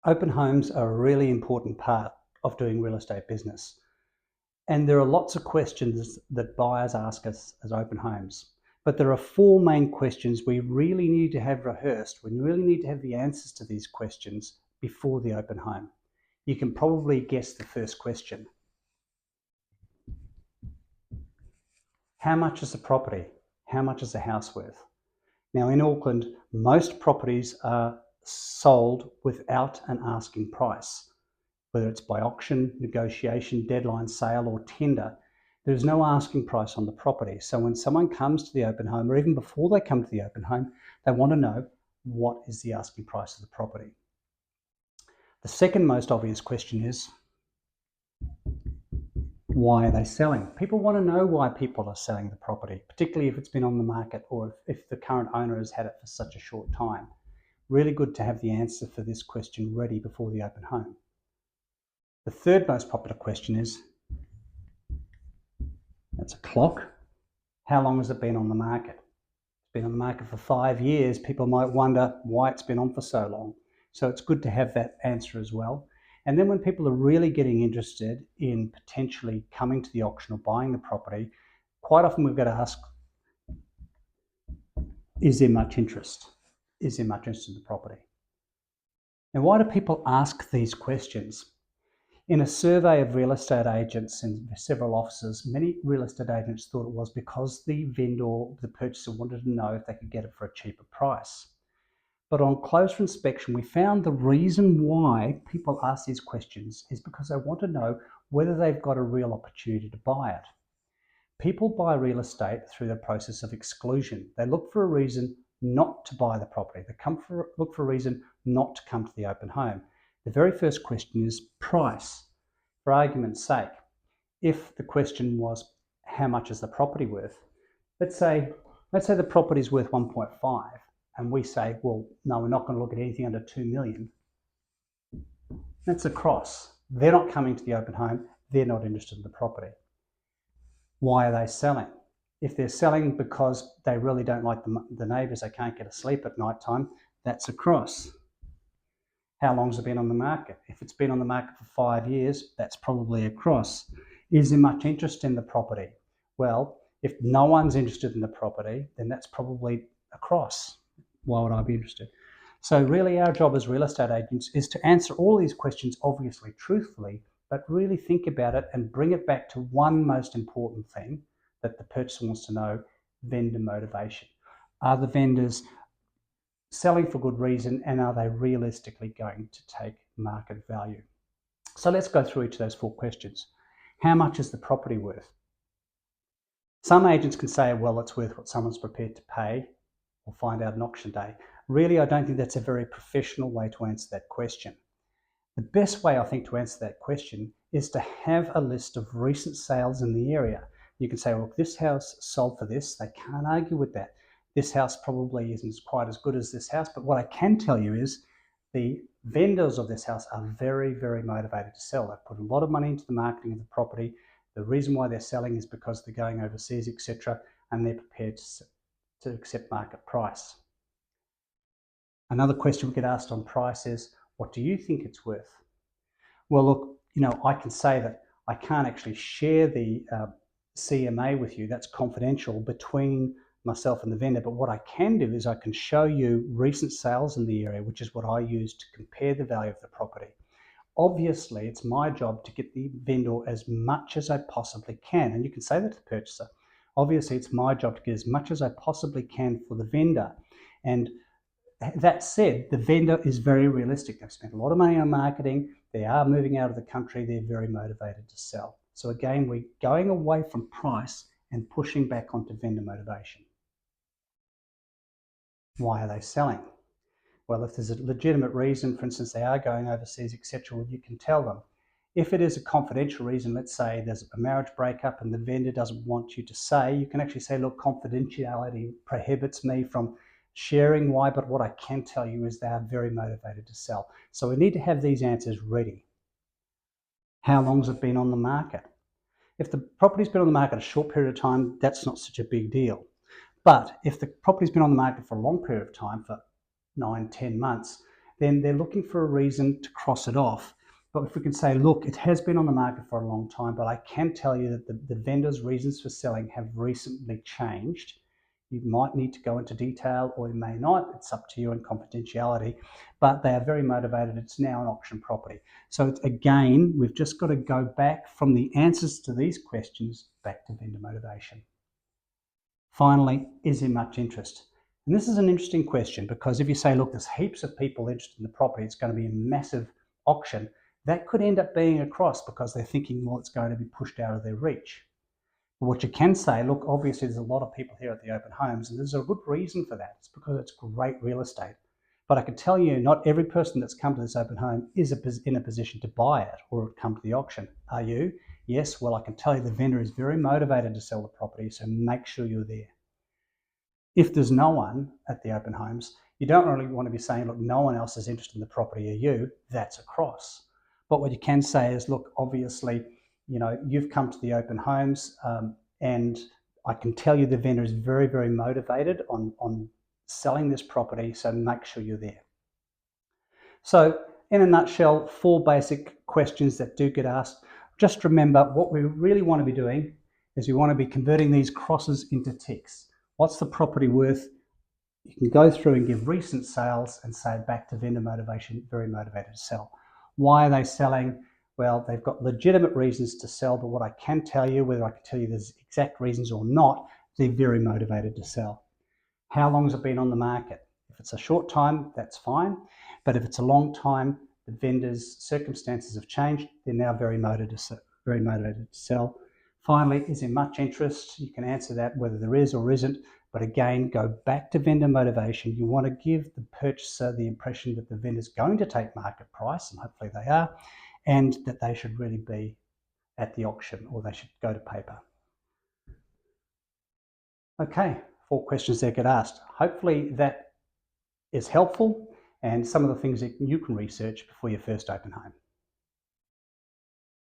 Open homes are a really important part of doing real estate business. And there are lots of questions that buyers ask us as open homes. But there are four main questions we really need to have rehearsed. We really need to have the answers to these questions before the open home. You can probably guess the first question. How much is the property? How much is the house worth? Now in Auckland, most properties are sold without an asking price. Whether it's by auction, negotiation, deadline sale or tender, there's no asking price on the property. So when someone comes to the open home, or even before they come to the open home, they want to know what is the asking price of the property. The second most obvious question is, why are they selling? People want to know why people are selling the property, particularly if it's been on the market or if the current owner has had it for such a short time. Really good to have the answer for this question ready before the open home. The third most popular question is, that's a clock, how long has it been on the market? It's been on the market for 5 years. People might wonder why it's been on for so long. So it's good to have that answer as well. And then when people are really getting interested in potentially coming to the auction or buying the property, quite often we've got to ask, is there much interest? Is there much interest in the property? Now, why do people ask these questions? In a survey of real estate agents in several offices, many real estate agents thought it was because the vendor, the purchaser, wanted to know if they could get it for a cheaper price. But on closer inspection, we found the reason why people ask these questions is because they want to know whether they've got a real opportunity to buy it. People buy real estate through the process of exclusion. They look for a reason not to buy the property. They look for a reason not to come to the open home. The very first question is price. For argument's sake, if the question was, how much is the property worth? Let's say the property is worth 1.5. And we say, well, no, we're not going to look at anything under 2 million. That's a cross. They're not coming to the open home. They're not interested in the property. Why are they selling? If they're selling because they really don't like the neighbours, they can't get to sleep at night time, that's a cross. How long has it been on the market? If it's been on the market for 5 years, that's probably a cross. Is there much interest in the property? Well, if no one's interested in the property, then that's probably a cross. Why would I be interested? So really our job as real estate agents is to answer all these questions obviously truthfully, but really think about it and bring it back to one most important thing that the purchaser wants to know: vendor motivation. Are the vendors selling for good reason, and are they realistically going to take market value? So let's go through each of those four questions. How much is the property worth? Some agents can say, well, it's worth what someone's prepared to pay. We'll find out on auction day. Really, I don't think that's a very professional way to answer that question. The best way, I think, to answer that question is to have a list of recent sales in the area. You can say, well, this house sold for this. They can't argue with that. This house probably isn't quite as good as this house, but what I can tell you is the vendors of this house are very, very motivated to sell. They've put a lot of money into the marketing of the property. The reason why they're selling is because they're going overseas, etc., and they're prepared to accept market price. Another question we get asked on price is, what do you think it's worth? Well, look, I can say that I can't actually share the CMA with you. That's confidential between myself and the vendor. But what I can do is I can show you recent sales in the area, which is what I use to compare the value of the property. Obviously, it's my job to get the vendor as much as I possibly can. And you can say that to the purchaser. Obviously, it's my job to get as much as I possibly can for the vendor. And that said, the vendor is very realistic. They've spent a lot of money on marketing. They are moving out of the country. They're very motivated to sell. So again, we're going away from price and pushing back onto vendor motivation. Why are they selling? Well, if there's a legitimate reason, for instance, they are going overseas, etc., you can tell them. If it is a confidential reason, let's say there's a marriage breakup and the vendor doesn't want you to say, you can actually say, look, confidentiality prohibits me from sharing why, but what I can tell you is they are very motivated to sell. So we need to have these answers ready. How long has it been on the market? If the property's been on the market a short period of time, that's not such a big deal. But if the property's been on the market for a long period of time, for 9-10 months, then they're looking for a reason to cross it off. But if we can say, look, it has been on the market for a long time, but I can tell you that the vendor's reasons for selling have recently changed. You might need to go into detail or you may not. It's up to you and confidentiality, but they are very motivated. It's now an auction property. So again, we've just got to go back from the answers to these questions back to vendor motivation. Finally, is there much interest? And this is an interesting question because if you say, look, there's heaps of people interested in the property, it's going to be a massive auction, that could end up being a cross because they're thinking, well, it's going to be pushed out of their reach. But what you can say, look, obviously there's a lot of people here at the open homes, and there's a good reason for that. It's because it's great real estate. But I can tell you, not every person that's come to this open home is in a position to buy it or come to the auction. Are you? Yes, well, I can tell you the vendor is very motivated to sell the property, so make sure you're there. If there's no one at the open homes, you don't really want to be saying, look, no one else is interested in the property, are you? That's a cross. But what you can say is, look, obviously, you've come to the open homes and I can tell you the vendor is very, very motivated on selling this property, so make sure you're there. So in a nutshell, 4 basic questions that do get asked. Just remember, what we really want to be doing is we want to be converting these crosses into ticks. What's the property worth? You can go through and give recent sales and say back to vendor motivation, very motivated to sell. Why are they selling? Well, they've got legitimate reasons to sell, but what I can tell you, whether I can tell you the exact reasons or not, they're very motivated to sell. How long has it been on the market? If it's a short time, that's fine. But if it's a long time, the vendor's circumstances have changed, they're now very motivated to sell. Finally, is there much interest? You can answer that whether there is or isn't. But again, go back to vendor motivation. You want to give the purchaser the impression that the vendor's going to take market price, and hopefully they are, and that they should really be at the auction or they should go to paper. Okay, 4 questions that get asked. Hopefully that is helpful and some of the things that you can research before your first open home.